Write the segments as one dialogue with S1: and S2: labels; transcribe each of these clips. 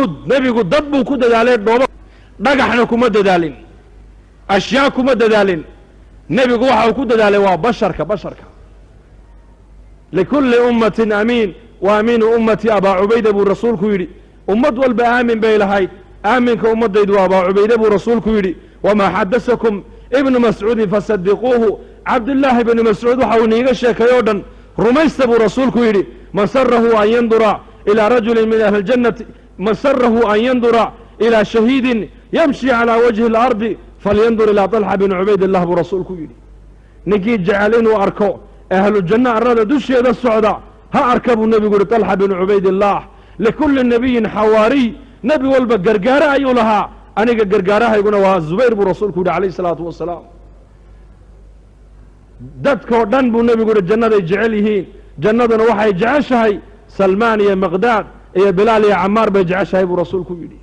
S1: juhud nebigu dad buu ku dadaalay dhoobo dhagaxna kuma dadaalin ashyaa kuma dadaalin nebigu waxa uu ku dadaalay waa basharka likulli ummatin amiin wa amiinu ummati abaa cubayda buu rasuulku yidhi ummad walba aamin bay lahayd aaminka ummaddaydu waa abaa cubayda buu rasuulku yidhi wamaa xadasakum ibnu mascuudin fasadiquuhu cabdullaahi ibnu mascuud waxa uu iniiga sheekay oo dhan rumaysta buu rasuulku yidhi man sarahu an yandura ilaa rajulin min ahli ljannati man sarahu an yandura ilaa shahiidin yamshi calaa wajhi اlardi falyandur ilaa طalxa bn cubaydillah buu rasuulku yidhi ninkii jecel inuu arko ahlujanno arrada dusheeda socda ha arka buu nebigu yihi طalxa bn cubaydillaah likulli nebiyin xawaariy nebi walba gargaare ayuu lahaa aniga gargaarahayguna waa zubayr buu rasuulku yidhi calayh الsalaatu wasalaam dadkoo dhan buu nebigu yihi jannaday jecel yihiin jannaduna waxay jeceshahay salmaan iyo miqdaad iyo bilaal iyo camaar bay jeceshahay buu rasuulku yidhi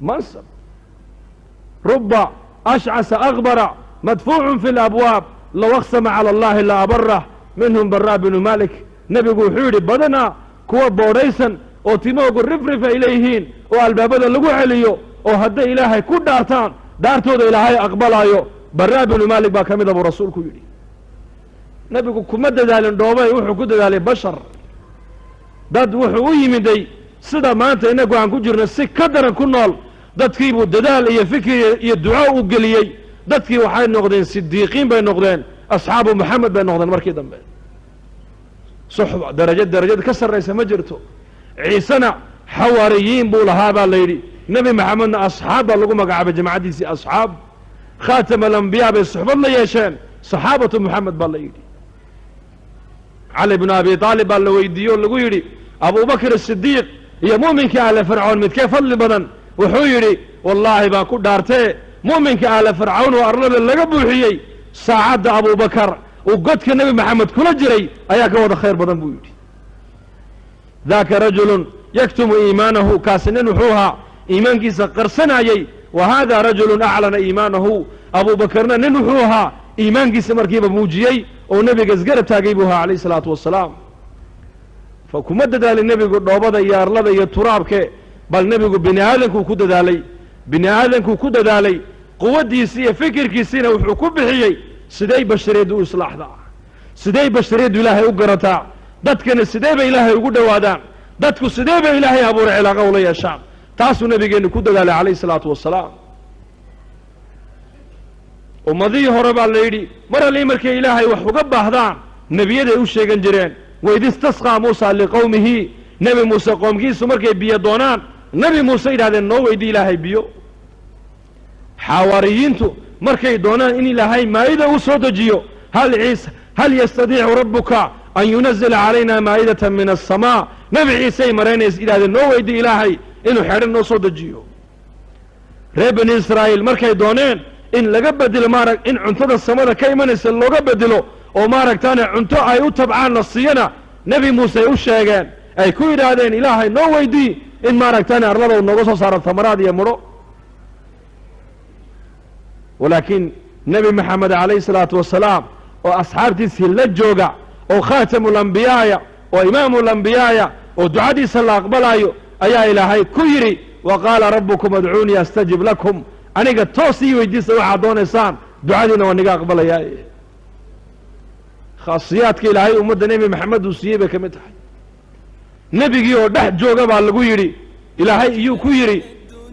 S1: mansab ruba ashcasa akbara madfuucun fi اlabwaab low aqsama cala allahi la abarah minhum baraa binu malik nebigu wuxuu yidhi badanaa kuwa boodhaysan oo timoogu rifrif ay leeyihiin oo albaabada lagu celiyo oo hadday ilaahay ku dhaartaan dhaartooda ilaahay aqbalaayo baraa binu malik baa ka mida buu rasuulku yidhi nebigu kuma dadaalin dhoobay wuxuu ku dadaalay bashar dad wuxuu u yimiday sida maanta innagu aan ku jirno si ka daran ku nool dadkiibuu dadaal iyo fikir iyo duco u geliyey dadkii waxay noqdeen sidiiqiin bay noqdeen asxaabu maxamed bay noqdeen markii dambe suxba darajad ka sarraysa ma jirto ciisena xawaariyiin buu lahaa baa la yidhi nebi maxamedna asxaab baa lagu magacaabay jamacaddiisii asxaab khaatama alambiyaa bay suxbad la yeesheen saxaabatu moxamed baa la yidhi cali bnu abi aalib baa la weydiiye oo lagu yidhi abubakr asidiiq iyo mu'minka ahle fircoon midkee fadli badan wuxuu yidhi wallaahi baan ku dhaartee mu'minka ahle fircawn oo arlada laga buuxiyey saacadda abubakar uu godka nebi maxamed kula jiray ayaa ka wada khayr badan buu yidhi daaka rajulun yaktumu iimaanahu kaasi nin wuxuu ahaa iimaankiisa qarsanayey wa haada rajulun aclana iimaanahu abubakarna nin wuxuu ahaa iimaankiisa markiiba muujiyey oo nebiga isgarab taagay buu ahaa calayh isalaatu wasalaam fa kuma dadaalin nebigu dhoobada iyo arlada iyo turaabke bal nebigu bini aadankuu ku dadaalay quwaddiisii iyo fikirkiisiina wuxuu ku bixiyey siday bashariyaddu u islaaxdaa siday bashariyaddu ilaahay u garataa dadkana sidee bay ilaahay ugu dhowaadaan dadku sidee bay ilaahay abuuray cilaaqa ula yeeshaan taasuu nebigeennu ku dadaalay calayh isalaatu wasalaam ummadihii hore baa la yidhi mar allii markay ilaahay wax uga baahdaan nebiyaday u sheegan jireen waid istasqaa muusa liqowmihi nebi muuse qoomkiisu markay biyo doonaan nebi muuse yidhahdeen noo weydii ilaahay biyo xawaariyiintu markay doonaan in ilaahay maa'ida u soo dejiyo hal yastadiicu rabbuka an yunazila calayna maa'idatan min aلsamaa nebi ciisey maraynays yidhahdeen noo weydii ilaahay inuu xedhan noo soo dejiyo reer bani israa'iil markay dooneen in laga bedelo in cuntada samada ka imanaysa looga bedelo oo maaragtaane cunto ay u tabcaan la siiyana nebi muuse ay u sheegeen ay ku yidhaahdeen ilaahay noo weydii in maaragtaane arlada nooga soo saaro tamaraad iyo mudho walaakiin nebi maxamed calayhi salaatu wasalaam oo asxaabtiisii la jooga oo khaatamu lambiyaaya oo imaamu lambiyaaya oo ducadiisa la aqbalaayo ayaa ilaahay ku yidhi wa qaala rabbukum adcuunii astajib lakum aniga toos ii weydiista waxaad doonaysaan ducadiina waa niga aqbalayaa khaasiyaadka ilaahay ummadda nebi maxamed uu siiyey bay ka mid tahay nebigii oo dhex jooga baa lagu yidhi ilaahay iyuu ku yidhi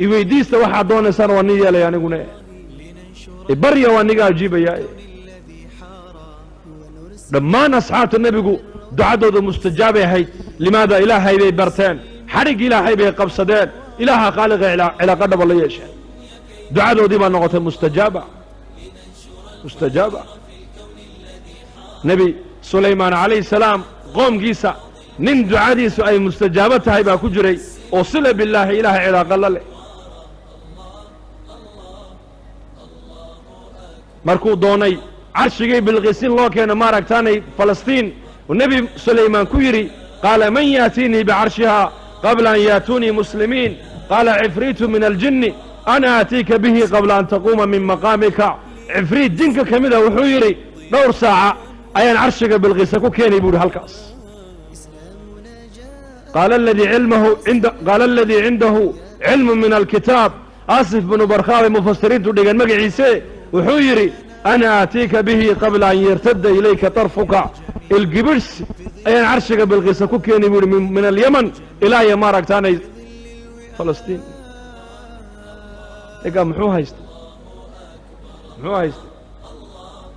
S1: iweydiista waxaad doonaysaan waa nin yeelaya aniguna barya waa niga ajiibayaa dhammaan asxaabta nebigu ducadooda mustajaabay ahayd limaada ilaahay bay barteen xadhig ilaahay bay qabsadeen ilaaha khaaliqa cilaaqa dhaba la yeesheen ducadoodii baa noqotay mustajaaba nebi sulaymaan calayhi salaam qoomkiisa nin ducadiisu ay mustajaabo tahay baa ku jiray oo sila billaahi ilaahay cilaaqa la leh markuu doonay carshigii bilqiisin loo keena maaragtaanay falastiin nebi sulaymaan ku yidhi qaala man yaatiinii bicarshihaa qabla an yaatuunii muslimiin qaala cifriitu min aljinni ana aatiika bihi qabla an taquuma min maqaamika cifriit jinka ka mida wuxuu yidhi dhowr saaca ayaan carshiga bilqiisa ku keenay buu yidhi halkaas قال الذي عنده علم من الكتاب آصف بن برخاوي مفسرين تدقن مقعيسي وحيري أنا آتيك به قبل أن يرتد إليك طرفك القبرس أي عرشك بالغيسة كوكيني من اليمن إلى يمارك تاني فلسطين إيقا محوها يست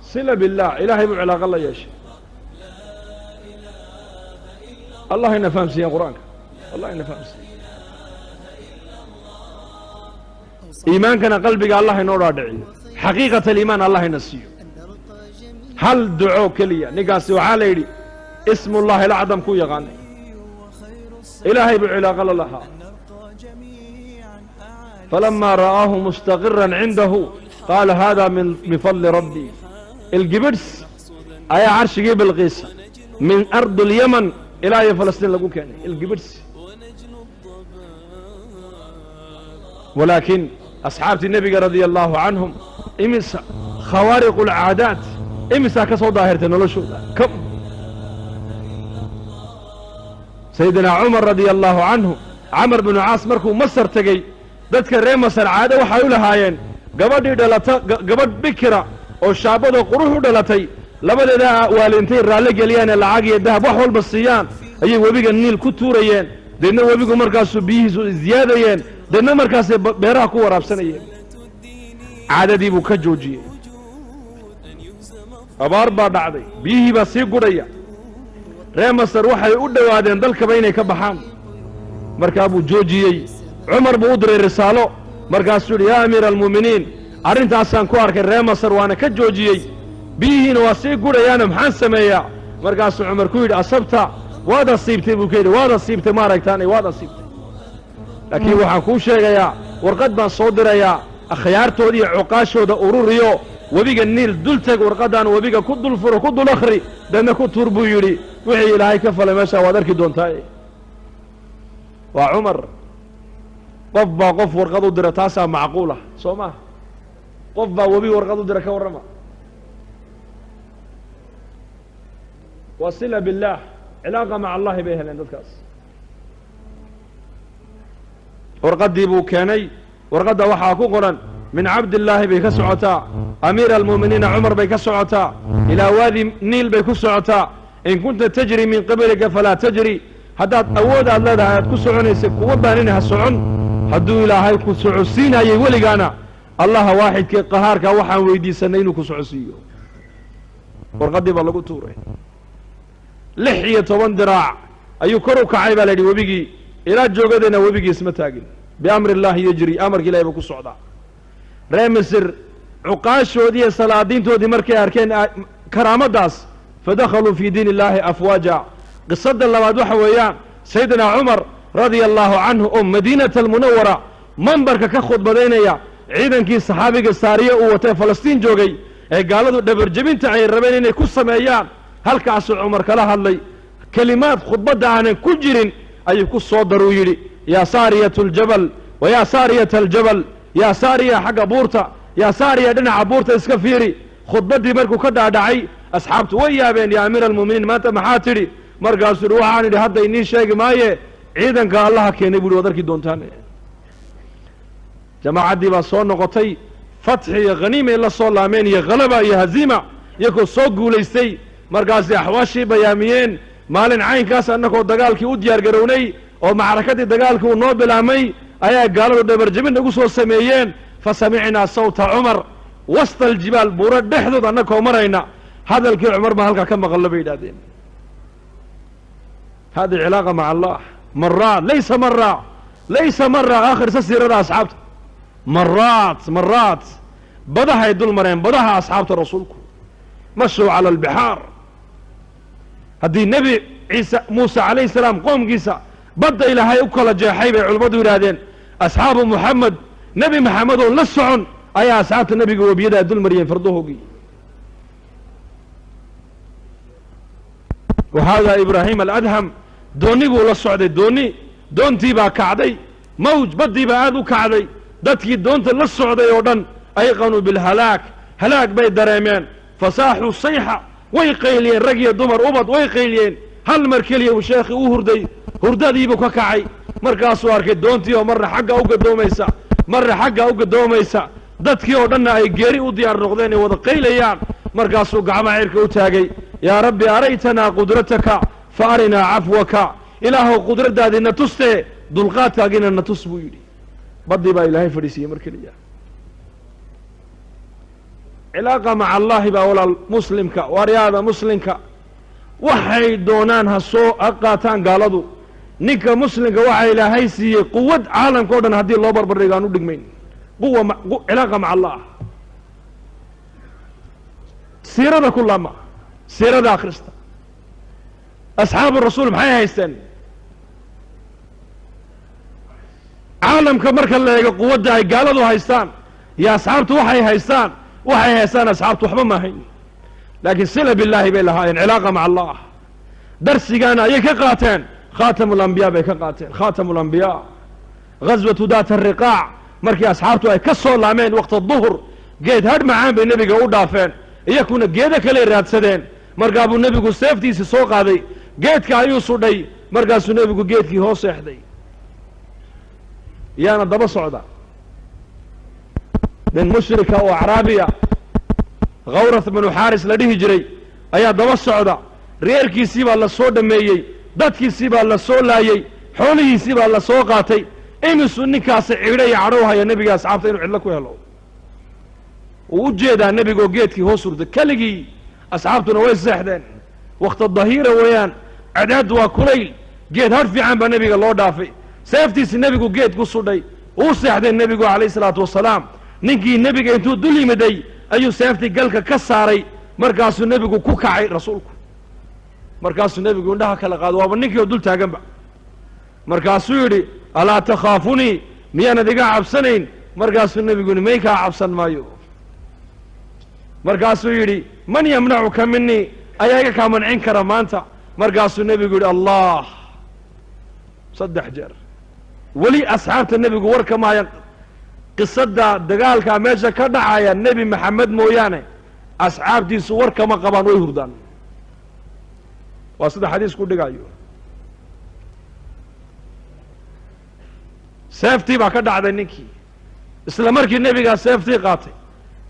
S1: صلة بالله إلهي بعلاق الله يا شيء الله إنا فهم سيئا قرآنك الله إنا فهم سيئا إيمانكنا قلبك الله إنا رادعي حقيقة الإيمان الله إنا سيئا هل دعو كليا نقاسي وعالي اسم الله الأعظم كو يغاني إلهي بعلاق الله فلما رآه مستقرا عنده قال هذا من فضل ربي القبرس أي عرش جيب الغيسة من أرض اليمن إلى فلسطين لقوك يعني القبرس ولكن أصحاب النبي رضي الله عنهم إمسا خوارق العادات إمسا كسو ظاهرة نلوشو كم سيدنا عمر رضي الله عنه عمر بن عاص مركو مصر تقي dadka reer masar caado waxay u lahaayeen gabadh bikira oo shaabado qurux u dhalatay labadeeda waalintay raalle geliyaan lacag iyo dahab wax walba siiyaan ayay webiga niil ku tuurayeen deedna webigu markaasuu biyihiisu ziyaadayeen deedna markaasay beeraha ku waraabsanayeen caadadii buu ka joojiyey abaar baa dhacday biyihii baa sii gudhaya reer masar waxay u dhowaadeen dalkaba inay ka baxaan markaa buu joojiyey عمر بودري رسالة مركز يا أمير المؤمنين أرنت أصلا كوارك الرئي مصر وأنا كجوجي بيهن واسي قولي أنا محان سمية مركز عمر كويد أصبت وادا صيبتي بوكيد وادا صيبتي مارك تاني وادا صيبتي لكن وحان كو شيغيا ورقد ما صدر يا أخيار تودي عقاشو دا أوروريو وبيغا النيل دلتك ورقدان وبيغا كد الفرو كد الأخري دانا كد تربو يري وحي إلهي كفل ماشا وادرك دون تاي وعمر qof baa qof warqad u dira taasaa macquula soo maa qof baa webi warqad u dira ka warrama waa sila billaah cilaaqa maca allahi bay heleen dadkaas warqaddii buu keenay warqadda waxaa ku qoran min cabdillaahi bay ka socotaa amiira almu'miniina cumar bay ka socotaa ilaa waadi niil bay ku socotaa in kunta tajri min qablika falaa tajri haddaad awood aad leedahay aad ku soconaysa kuwa baanin ha socon hadduu ilaahay ku socodsiinayay weligaana allaha waaxidkii qahaarka waxaan weydiisanay inuu ku socodsiiyo warqaddii baa lagu tuuray 16 diraac ayuu kor u kacay baa la yidhi webigii ilaa joogadayna webigii isma taagin biamri illaahi yajri amarka ilahay buu ku socdaa reer misir cuqaashoodii iyo salaadiintoodii markay arkeen karaamadaas fadakhaluu fii diin illaahi afwaaja qisada labaad waxa weeyaan sayidina cumar رضي الله عنه مدينة المنورة منبرك كخد بدينيا عيدا كي صحابي السارية ووتي فلسطين جوغي قالوا دبر جبين تعي الربين إني كسم أيام هل كعسو عمر كلاها اللي كلمات خطبة عن كل جرين أي كسو ضروري يا سارية الجبل ويا سارية الجبل يا سارية حق بورتا يا سارية دنع بورتا اسكفيري خطبة دي مركو كدا دعي أصحابت ويا بين يا أمير المؤمنين ما تمحاتري مرقاسو روحاني لهذا إني شيء مايه ciidanka allaha keenay buu wadarkii doontaan jamaacaddii baa soo noqotay fatxi iyo khaniima la soo laameen iyo khalaba iyo haziima iyagoo soo guulaystay markaasay axwaashii bayaamiyeen maalin caynkaas annagoo dagaalkii u diyaar garownay oo macrakadii dagaalkii uu noo bilaamay ayaa gaaladu dhabarjabin nagu soo sameeyeen fasamicnaa sawta cumar wasta aljibaal buuro dhexdood annagoo marayna hadalkii cumar baa halkaa ka maqallo bay yidhahdeen hadi cilaaqa maca allah مرات ليس مرة آخر سيرة أصحابته مرات بدها يدل مرين بدها أصحابته رسولكم مشوا على البحار هدي النبي عيسى موسى عليه السلام قوم قيسى بدأ إلى هاي أكل جاحيبة علماء ولادين أصحاب محمد نبي محمد لسعن أي أصحاب النبي وبيدا يدل مرين فرضوه قي وهذا إبراهيم الأدهم dooni buu la socday doontii baa kacday mawj baddii baa aad u kacday dadkii doonta la socday oo dhan ayqanuu halaag bay dareemeen fasaaxuu sayxa way qayliyeen rag iyo dumar ubad way qayliyeen hal mar keliya uu sheekhi u hurday hurdadiibuu ka kacay markaasuu arkay doontii oo marna xagga u gadoomaysa marna xagga u gadoomaysa dadkii oo dhanna ay geeri u diyaar noqdeen ay wada qaylayaan markaasuu gacmaha cirka u taagay yaa rabbi araytanaa qudrataka fa arinaa cafwaka ilaahow qudraddaadiina tustee dulqaadkaagiina na tus buu yidhi baddii baa ilaahay fadhiisiiyey mar keliya cilaaqa maca allaahi baa walaal muslimka waaryaada muslimka waxay doonaan ha soo qaataan gaaladu ninka muslimka waxaa ilaahay siiyey quwad caalamka o dhan haddii loo barbardhigo aan u dhigmayn cilaaqa maca allah siirada ku laama siirada akhrista asxaabu rasuul maxay haysteen caalamka marka la eego quwadda ay gaaladu haystaan iyo asxaabtu waxay haystaan asxaabtu waxba ma ahayn laakiin sila billaahi bay lahaayeen cilaaqa maca allah darsigaana ayay ka qaateen khaatamu lambiyaa bay ka qaateen khaatamu lambiyaa ghaswatu daat ariqaac markii asxaabtu ay ka soo laameen waqta duhur geed hadh macaan bay nebiga u dhaafeen iyakuna geedo kale raadsadeen markaa buu nebigu seeftiisii soo qaaday geedka ayuu sudhay markaasuu nebigu geedkii hoos seexday yaana daba socda nin mushrika oo acraabiya khawrath binu xaaris la dhihi jiray ayaa daba socda reerkiisii baa la soo dhammeeyey dadkiisii baa la soo laayey xoolihiisii baa la soo qaatay imisuu ninkaasi cidho iyo cadhow haya nebiga asxaabta inuu cidlo ku helo uu u jeedaa nebigoo geedkii hoos hurda keligii asxaabtuna way seexdeen wakhta dahiira weeyaan cadaad waa kulayl geed hadh fiican baa nebiga loo dhaafay seeftiisi nebigu geed ku sudhay uu seexdeen nebigu calayhi salaatu wasalaam ninkii nebiga intuu dul yimiday ayuu seeftii galka ka saaray markaasuu nebigu ku kacay rasuulku markaasuu nebigu indhaha kala qaado waaba ninkii oo dul taaganba markaasuu yidhi alaa takhaafunii miyaanad iga cabsanayn markaasuu nebigu yidhi may kaa cabsan maayo markaasuu yidhi man yamnacuka minii ayaa iga kaa mancin kara maanta markaasuu nebigu yidhi allah 3 jeer weli asxaabta nebigu warka maaya qisada dagaalkaa meesha ka dhacaya nebi maxamed mooyaane asxaabtiisu war kama qabaan way hurdaan waa sida xadiisku dhigayo seeftii baa ka dhacday ninkii isla markii nebigaa seeftii qaatay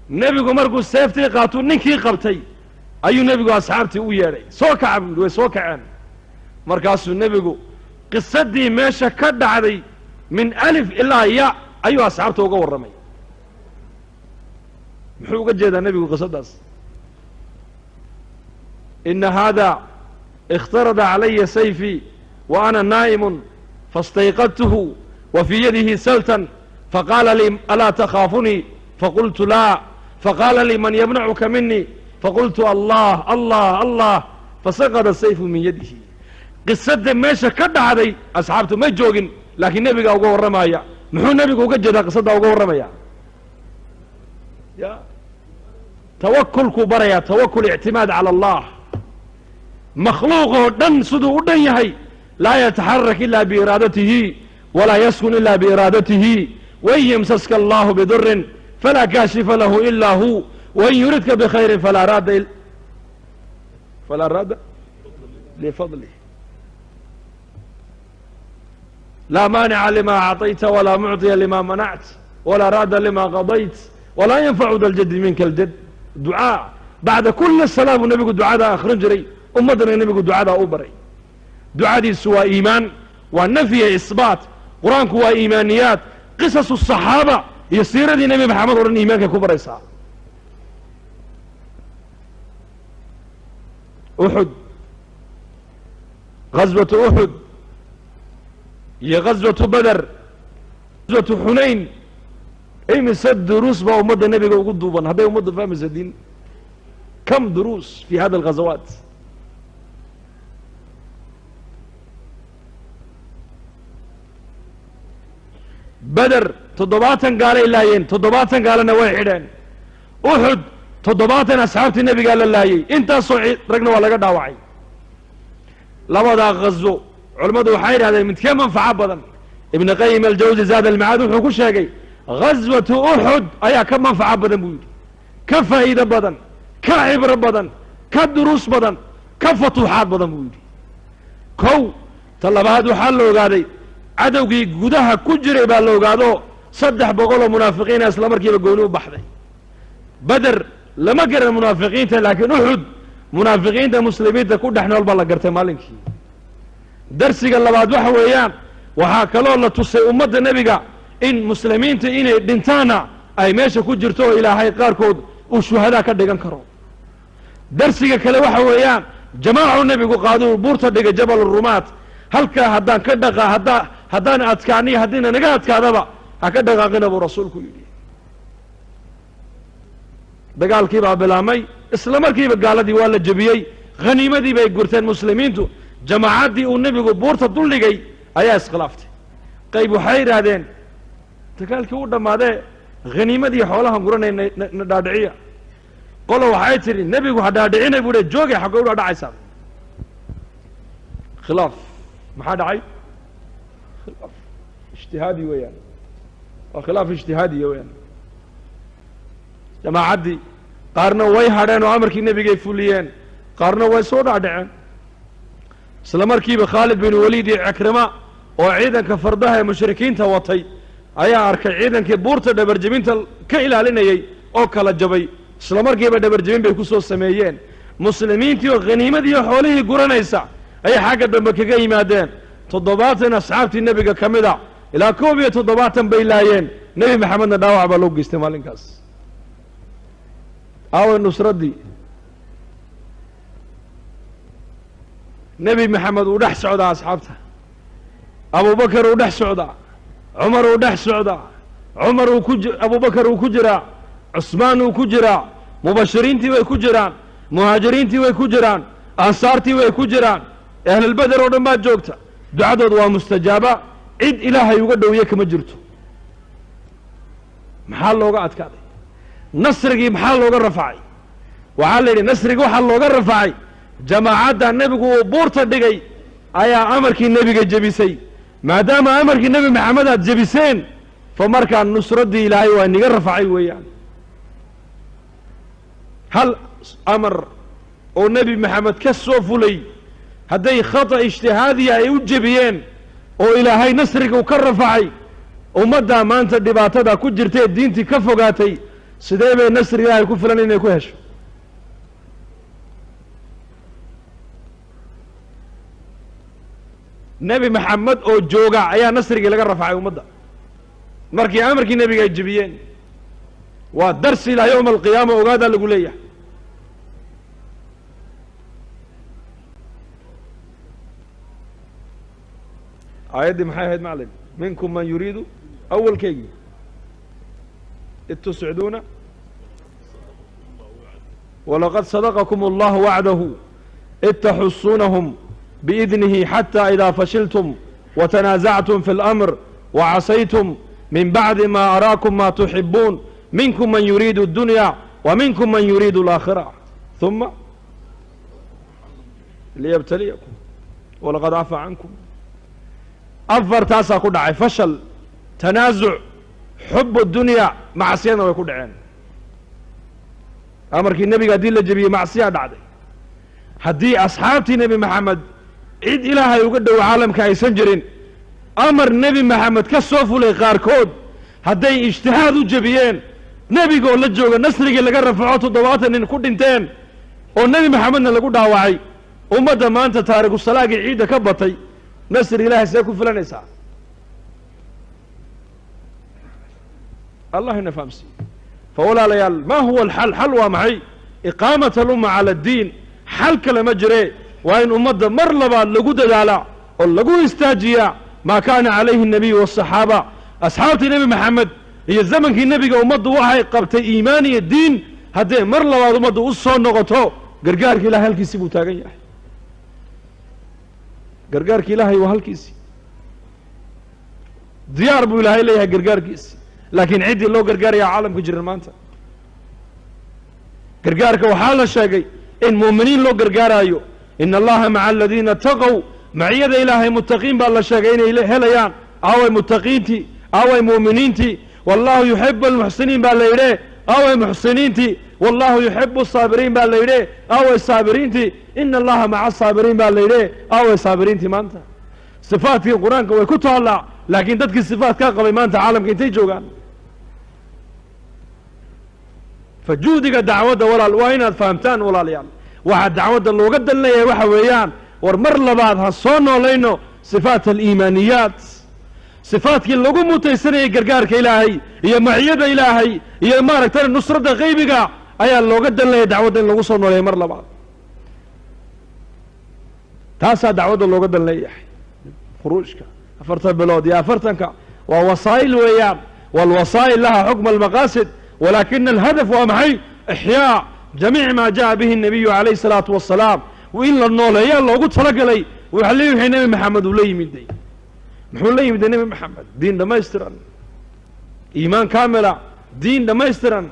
S1: nebigu markuu seeftii qaatuu ninkii qabtay ayuu nebigu asxaabtii u yeedhay soo kaca buu yidhi way soo kaceen markaasuu nebigu qisadii meesha ka dhacday min alif ilaa ya ayuu asxaabta uga warramay muxuu uga jeedaa nebigu qisadaas ina haada اkhtarada calaya sayfii wa ana naa'imun faاstayqadtuhu wa fii yadihi saltan faqaala lii alaa takhaafunii faqultu laa faqaala lii man yamnacuka minii faqultu allah allah allah fasaqada sayfu min yadihi qisada meesha ka dhacday asxaabtu ma joogin laakiin nebigaa uga warramaya muxuu nebigu uga jeedaa qisadaa uga warramaya ya tawakulkuu barayaa tawakul ictimaad cala allah makhluuq oo dhan siduu u dhan yahay laa yataxarak ila biiraadatihi walaa yaskun ila biiraadatihi wain yamsaska allahu bidurin falaa kaashifa lahu ila hu wain yuridka bikhayrin falaa raada lifadlih laa maanica lima acطayta walaa mucطiya lima manact walaa raada lima qadayt walaa yanfacu da ljadi minka aljad ducaa bacda kuli salaa buu nebigu ducadaa akhrin jiray ummaddana nebigu ducadaa u baray ducadiisu waa iimaan waa nafyi isbaat qur-aanku waa iimaaniyaad qisasu الصaxaaba iyo siiradii nebi maxamed o dhan iimaankay ku baraysaa uxud غaswaةu uxud iyo غaswaةu beder غaswaةu xunayn imise duruus baa ummadda nebiga ugu duuban hadday ummadda fahmaysa diin kam duruus fi hada الغazawaat beder 70 gaalay laayeen 70 gaalana way xidheen uxud 70 asxaabtii nebigaa la laayey intaasoo ragna waa laga dhaawacay labadaa غazo culammadu waxay yidhahdeen midkee manfaco badan ibn qayim aljawzi zaad almacaad wuxuu ku sheegay غaswatu uxud ayaa ka manfaco badan buu yidhi ka faa'iido badan ka cibro badan ka duruus badan ka fatuuxaad badan buu yidhi kow talabaad waxaa la ogaaday cadowgii gudaha ku jiray baa la ogaado 300 oo munaafiqiin isla markiiba gooni u baxday badr lama garan munaafiqiinta laakiin uxud munaafiqiinta muslimiinta ku dhex nool baa la gartay maalinkii darsiga labaad waxa weeyaan waxaa kaloo la tusay ummadda nebiga in muslimiinta inay dhintaana ay meesha ku jirto oo ilaahay qaarkood uu shuhadaa ka dhigan karo darsiga kale waxa weeyaan jamaacu nebigu qaaduu buurta dhigay jabal rumaat halkaa haddaan ka dhaqa haddaan adkaaniy haddiina naga adkaadaba ha ka dhaqaaqina buu rasuulku yidhi dagaalkii baa bilaamay isla markiiba gaaladii waa la jebiyey khaniimadii bay gurteen muslimiintu jamaacaddii uu nebigu buurta duldhigay ayaa iskhilaaftay qayb waxay yidhaahdeen dagaalkii u dhammaadee khaniimadii xoolahan guranay na dhaadhiciya qolo waxay tidhi nebigu ha dhaadhicinay buu joogay xaggay u dhaadhacaysaa khilaaf maxaa dhacay khilaaf ijtihaadi weeyaan waa khilaaf ijtihaadiya weeyaan jamaacaddii qaarna way hadheen oo amarkii nebigay fuliyeen qaarna way soo dhaadhaceen isla markiiba khaalid bin waliid iyo cikrima oo ciidanka fardaha ee mushrikiinta watay ayaa arkay ciidankii buurta dhabarjebinta ka ilaalinayay oo kala jabay isla markiiba dhabarjebin bay ku soo sameeyeen muslimiintii oo khaniimadii oo xoolihii guranaysa ayay xagga dambe kaga yimaadeen 70 asxaabtii nebiga ka mid a ilaa 71 bay laayeen nebi maxamedna dhaawac baa loo geystay maalinkaas aaway nusraddii nebi maxamed uu dhex socdaa asxaabta abubakar uu dhex socdaa cumar uu dhex socdaa abubakar uu ku jiraa cusmaan uu ku jiraa mubashiriintii way ku jiraan muhaajiriintii way ku jiraan ansaartii way ku jiraan ahlulbeder oo dhan baa joogta ducadooda waa mustajaaba cid ilaahay uga dhowiye kama jirto maxaa looga adkaaday nasrigii maxaa looga rafacay waxaa la yidhi nasrigii waxaa looga rafacay jamaacadda nebigu uu buurta dhigay ayaa amarkii nebiga jebisay maadaama amarkii nebi maxamed aad jebiseen fa markaa nusraddii ilaahay waa niga rafacay weeyaan hal amar oo nebi maxamed ka soo fulay hadday khata ijtihaadiya ay u jebiyeen oo ilaahay nasriga u ka rafacay ummaddaa maanta dhibaatada ku jirtae diintii ka fogaatay sidee bay nasri ilaahay ku filan inay ku hesho nebi maxamed oo jooga ayaa nasrigii laga rafacay ummadda markii amarkii nebiga ay jebiyeen waa darsi ilaa yowma alqiyaama ogaadaa lagu leeyahay aayaddii maxay ahayd maclim minkum man yuriidu awalkeygii id tusciduuna walaqad sadaqakum allahu wacdahu id taxusuunahum biidnihi xata idaa fashiltum watanaasactum fi اlamr wacasaytum min bacdi ma araakum ma tuxibuun minkum man yuriidu اdunya wa minkum man yuriidu اlaakhira ثuma liyabtaliyakum walaqad cafaa cankum afartaasaa ku dhacay fashal tanaasuc xub dunya macsiyadna way ku dhaceen amarkii nebiga haddii la jebiyey macsiyaa dhacday haddii asxaabtii nebi maxamed cid ilaahay uga dhow caalamka aysan jirin amar nebi maxamed ka soo fulay qaarkood hadday ijtihaad u jebiyeen nebigaoo la jooga nasrigii laga rafaco 70 nin ku dhinteen oo nebi maxamedna lagu dhaawacay ummadda maanta taarikusalaagii ciidda ka batay nasri ilaahay see ku filanaysaa allah ina fahamsiiye fawalaalayaal ma huwa alxal xal waa maxay iqaamat alumma cala addiin xal kale ma jire waa in ummadda mar labaad lagu dadaalaa oo lagu istaajiyaa maa kaana calayhi الnabiy والصaxaaba asxaabtii nebi maxamed iyo zamankii nebiga ummaddu waxay qabtay iimaan iyo diin haddee mar labaad ummaddu u soo noqoto gargaarka ilahay halkiisii buu taagan yahay gargaarka ilaahay waa halkiisii diyaar buu ilaahay leeyahay gargaarkiisi laakiin ciddii loo gargaarayaa caalamka jiran maanta gargaarka waxaa la sheegay in mu'miniin loo gargaaraayo in allaha maca aladiina taqow maciyada ilaahay muttaqiin baa la sheegay inay helayaan aaway muttaqiintii aaway mu'miniintii wallahu yuxibu almuxsiniin baa la yidhe aaway muxsiniintii wallahu yuxibu asaabiriin baa la yidhe aaway saabiriintii ina allaha maca asaabiriin baa la yidhe aaway saabiriintii maanta صفاتك القرآن ويكتها الله لكن تدك الصفات كاقبي ما أنت عالم كنتي جوغان فجودك دعوة ولا الوين فهمتان ولا ليال واحد دعوة اللي قد اللي وحويان ورمر لبعضها صونو لينو صفات الإيمانيات صفات كي لغو متيسرية قرقارك إلهي هي معيدة إلهي هي مارك ترى نصرة غيبك أي اللي قد اللي دعوة اللي صونو لي مر لبعض تاسا دعوة اللي قد اللي خروجك أفرت البلاد يا أفرتنك ووسائل ويان والوسائل لها حكم المقاصد ولكن الهدف ومعي إحياء جميع ما جاء به النبي عليه الصلاة والسلام وإلا النولة يا الله قلت فرق لي ويحليه حين نبي محمد ولي مدي محمد لي مدي نبي محمد دين ده ما يسترن إيمان كاملة دين ده ما يسترن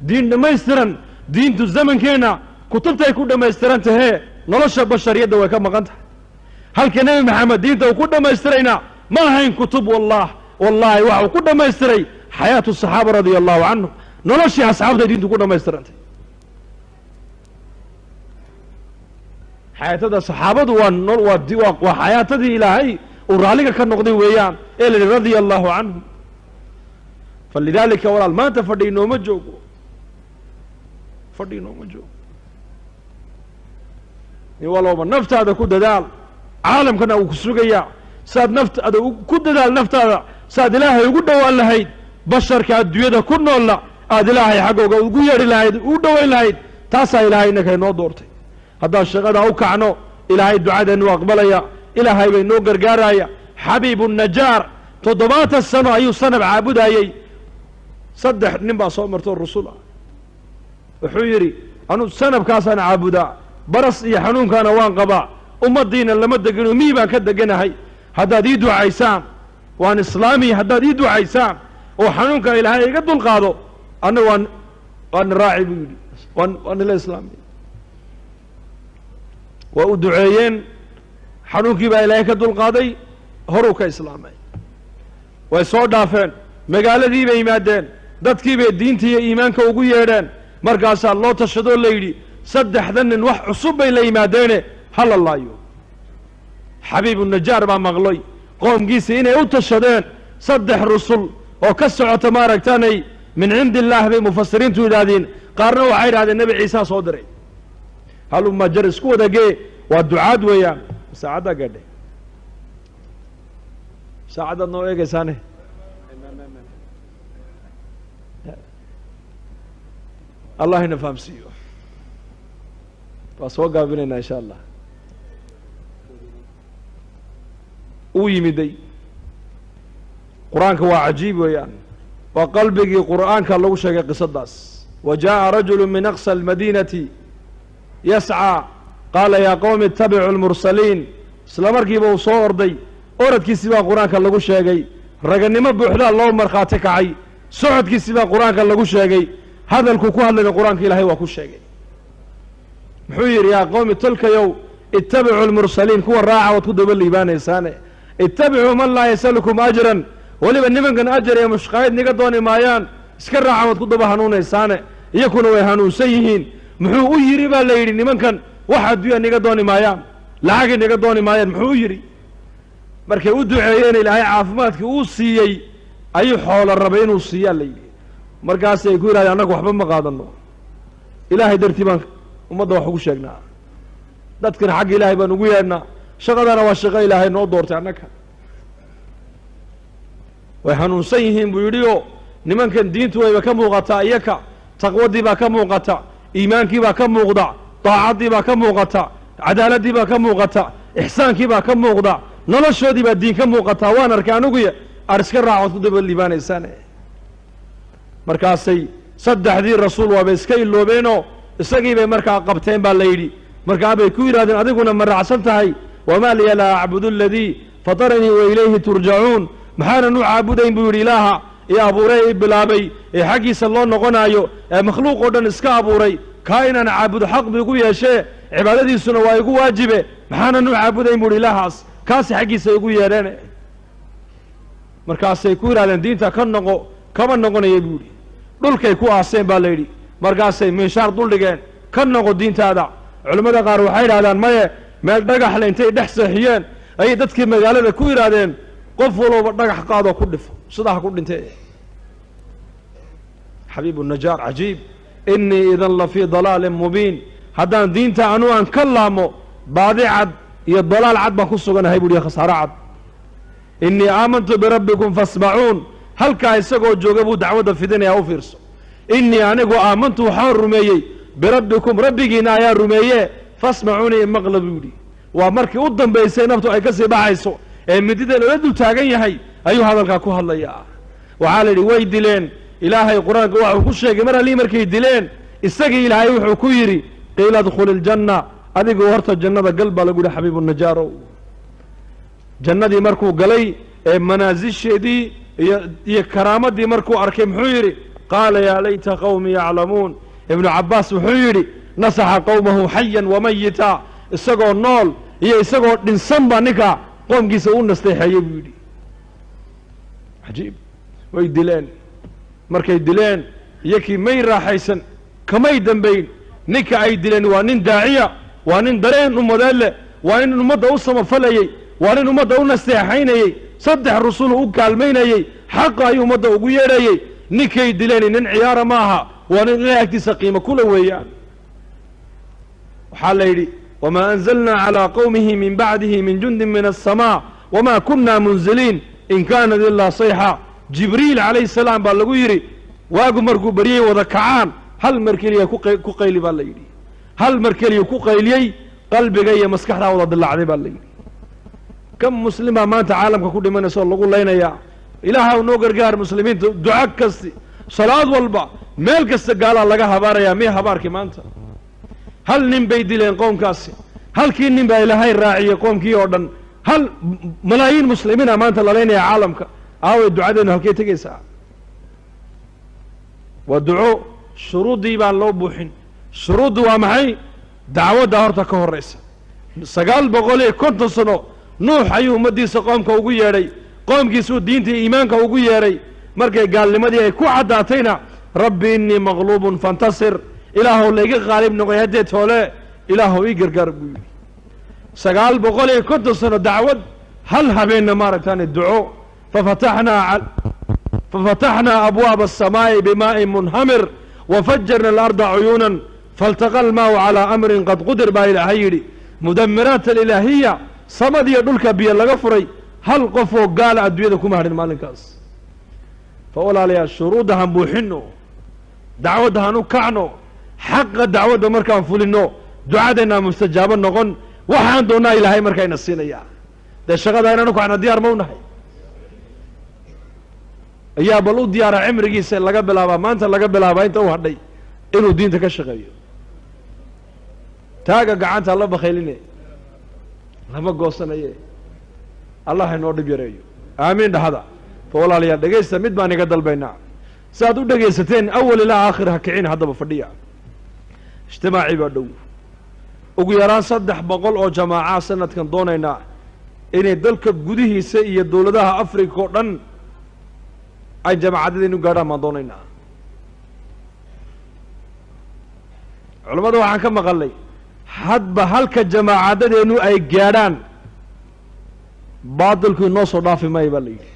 S1: دين ده ما يسترن دين تو الزمن كينا كتبت يكون ده ما يسترن تهي نلش بشرية ده وكم مغنت هل كان نبي محمد دين ده وكل ده ما يسترينا ما هين كتب والله وحو كل ده ما يستري حياة الصحابة رضي الله عنهم نلش أصحاب ده دين تكون ده ما يسترن حياة الصحابة وحياة إلهي ورالك كان نقضي ويان إلى رضي الله عنهم فلذلك ورال ما تفردي نوم جوجو فردي نوم جوجو والله ما نفت هذا كود دال عالم كنا وكسوقيا ساد نفت هذا كود دال نفت هذا ساد إلهي يقول ولا هيد بشر كأدوية ده كنا ولا هذا إلهي حقه وقول إلهي ودوا إلهي تاسا إلهي إنك ينو دورتي هذا الشغل أو كعنو إلهي الدعاء إنه أقبليا إلهي بينو قرقارايا حبيب النجار تضبات السنة أيو سنة عابد أيي صدح نبا صومرتو الرسول وحيري أنو سنة بكاسان عابدا برس يحنون كان وان قبا الدين اللي مدقنو ميبا كدقنا هاي هذا ديدو عيسان وان إسلامي هذا ديدو عيسان وحنون كان إلهي قدو القادو أنا وان راعي بيدي وان الإسلامي وأدعيين حنوكي با إلهي كدو القاضي هروك إسلامي ويسو دافين مقالة دي بإيمادين دادكي بي دينتي إيمانك وقو يهدين مرقاسا الله تشهدو الليلي صدح ذنن وح عصوب بي لإيمادين هل الله يو حبيب النجار ما مغلوي قوم قيسي إني أتشهدين صدح الرسول وكسعوا تمارك تاني من عند الله بمفسرين تولادين قارنوا عير هذا النبي عيسى صدري هلو ما جرس كو دقي والدعاء ويان ساعدة قدي ساعدة نوعي قساني الله نفهم سيو فاسوقع بيننا إن شاء الله ويمدي قرآنك هو عجيب ويان وقلبك قرآنك الله شيء قصداس وجاء رجل من أقصى المدينة يسعى قال يا قوم اتبعوا المرسلين سلامركي بو صور دي أورد كي سبا قرآنك اللغو شاقي رقني ما بوحدا اللهم مرخاتك عي سعود كي سبا قرآنك اللغو شاقي هذا الكوكوها اللي قرآنك إلهي وكو شاقي محوير يا قوم تلك يو اتبعوا المرسلين كوا الراعة وتكدوا بالليبان إنساني اتبعوا من لا يسألكم أجرا ولي بنمن كان أجر يا مشقايد نقدوني مايان اسكر راعة وتكدوا بهانون إنساني يكونوا يهانون سيهين محو يري با ليري نمن كان واحد ويا نقدوني مايان لعاق نقدوني مايان محو يري markay u duceeyeen ilaahay caafimaadka uu siiyay ayuu xoolo rabeen uu siiyaa leeyay markaas ay ku yiraahdeen anagu waxba ma qaadano ilaahay dartii baan ummadda wax ugu sheegnaa dadkan xaq ilaahay baan ugu yeernaa shaqadana waa shaqo ilaahay noo doortay annaka way hanuunsan yihiin buu yidhi oo nimankan diintu wayba ka muuqataa iyaka taqwadii baa ka muuqata iimaankii baa ka muuqda daacadii baa ka muuqata cadaaladii baa ka muuqata ixsaankii baa ka muuqda noloshoodii baa diin ka muuqataa waan arkay anigu ariska raacood ku daba liibaanaysaan markaasay saddexdii rasuul waaba iska iloobeenoo isagii bay markaa qabteen baa la yidhi markaa bay ku yidhahdeen adiguna ma raacsan tahay wamaa liya laa acbudu aladii fataranii wa ilayhi turjacuun maxaanan u caabudayn buu yidhi ilaaha ee abuuray ee bilaabay ee xaggiisa loo noqonaayo ee makhluuq oo dhan iska abuuray kaa inaan caabudo xaq bu igu yeeshee cibaadadiisuna waa igu waajibe maxaanan u caabudayn buu yidhi ilaahaas kaasi xaggiisa igu yeedheen markaasay ku yidhahdeen diinta ka noqo kama noqonaya buu yidhi dhulkay ku aaseen baa la yidhi markaasay minshaar dul dhigeen ka noqo diintaada culimmada qaar waxay yidhahdaan maye meel dhagaxle intay dhex seexiyeen أي دتك مقالة كوير هذين قفلوا بدك قاضوا كدف صدق كل انتهى حبيب النجار عجيب إني إذا لفي ضلال مبين هذا دين تعنوان كلامه بعد عد الضلال عد بخصه أنا هيبولي خسارة عد إني آمنت بربكم فاسمعون هل كايسقوا جوجبوا دعوة في دنيا أو فيرسو إني أنا آمنت وحار رميي بربكم ربكنا يا رميي فاسمعوني مغلبوني ومركي قدام بيسينبتو أي كسي بعيسو مديد الولد تاغن هي أيها هذا الكاكو هلا يا وعلى لي ويد دلين إلهي القرآن وحو كشيء مرة لي مركي دلين استجي إلهي وحو كويري قيل ادخل الجنة أديك ورث الجنة قلب لقول حبيب النجار جنة دي مركو قلي منازل دي هي كرامة دي مركو أركم حيري قال يا ليت قومي يعلمون ابن عباس حيري نصح قومه حيا وميتا استجوا النول هي استجوا نسمى نكا قوم جيسون نستحي يبودي عجيب ويدلين مركي يدلين يكي مي راحيسن كما يدنبين نكا اي دلين وانين داعية وانين درين امدالة وانين امده اصم فليي وانين امده نستحيني صدح الرسول وكالميني حقا اي امده وقيري نكا يدلين نن عيار ماها وانين لا يكتس قيمة كل ويان وحال يدي وما أنزلنا على قومه من بعده من جند من السماء وما كنا منزلين إن كان إلا صيحة جبريل عليه السلام بالله يري واقو مركو بريه وذكعان هل مركليه كو قيلي بالله يري هل مركليه كو قيلي قلبي جاي مسكحة وضد الله عليه بالله يري كم مسلمة ما أنت عالم كل من يسول الله لنا يا إلها ونوقر جار مسلمين دعاء كستي صلاة والبا ميل كست قال الله هبار يا مي هبار كمان أنت هل نم بيدلين قوم كاسي هل كين نم بإلهي الراعي قوم كي أردن هل ملايين مسلمين ما أنت لين يا عالمك أو الدعاء ده هل كي تجيسا والدعاء شروط دي بان لو بوحين شروط دوا معي دعوة دهرتك هو الرئيس سقال بقولي كنت صنو نوح أيوه مدي سقام كوجي يري قوم كيسود دينتي إيمان كوجي يري مركي قال لمدي كو عداتينا ربي إني مغلوب فانتصر إلهو اللي غالب نغيهدي تولي إلهو يقر قرب سقال بقولي كنت صنو دعوة هل هبين مارتان الدعاء ففتحنا أبواب السماء بماء منهمر وفجرنا الأرض عيونا فالتقى الماء على أمر قد قدر با إلهي مدمرات الإلهية صمد يدلك بي اللغفري هل قفوا قال أدويدكم أهل المالكاس فأولا لي الشروط هم بوحنو دعوة هنو كعنو حق الدعوة مركان فولنو دعادنا مستجابا نغن وحان دونا إلهي مركان السينية ده الشغل ده نكو عنا ديار مونهي يا بلو ديار عمري سي لغا بلابا ما انت لغا بلابا انت وحدي انو دينتك كشغيو تاغا غعنت الله بخيلني لما غوسنايه الله انو دبيريو امين دهدا فولا لي دغيست مid baan iga dalbayna saad u dhageysateen awal ila aakhir hakicin hadaba fadhiya ijtimaaci ba dhow ugu yaraan 300 oo jamaa sanadkan doonayna inay dalka gudihiisa iyo dawladaha Afrika oo dhan ay jamaacadeen u gaadhaan ma doonayna culimadu waxaan ka maqalay hadba halka jamaacadeenu ay gaadhaan baadilku noo soo dhaafi may baa leeyahay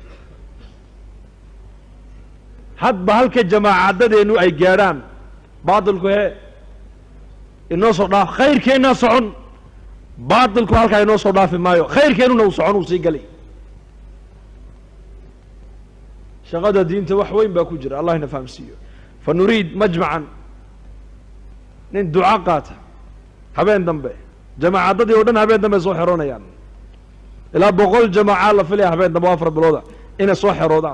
S1: hadba halka jamaacadeenu ay gaadhaan baadilku inoo soo dhaaf khayrkeena socon baadilku halka inoo soo dhaafi maayo khayrkeenuna uu socon uu sii galay شغادة دينته وحوين باكوجر الله نفهمسيه فنريد مجمعا نين دعاء قاته هبين دنبه جماعة ضدي ودن هبين دنبه صوحرون يعني إلا بقول جماعة الله فليه هبين دنبه أفر بلوضة إنا صوحرون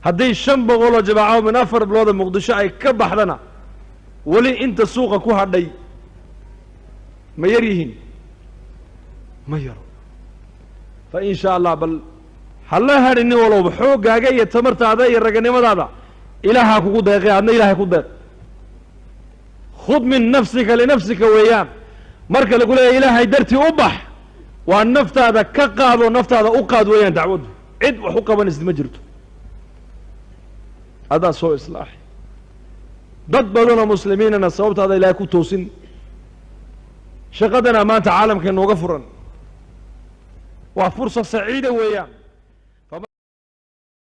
S1: هدي الشم بقوله جماعة من أفر بلوضة مقدشة أي كبح لنا ولي انت سوق كوها دي ما يريهن ما يرون فإن شاء الله بل هلا هرني ولو بحوق جاي تمرت هذا يرجعني ما هذا إلها كود يا أنا إلها كود خذ من نفسك لنفسك وياه مركل يقول يا إلهي درتي أبح والنفط هذا كقاد والنفط هذا أقاد وياه دعوده عد وحقا ونزد مجرته هذا سوء إصلاح ضد بدنا مسلمين أنا صوبت هذا إلهي كود توسن شقدنا ما تعلم كأنه غفرا وفرصة سعيدة ويا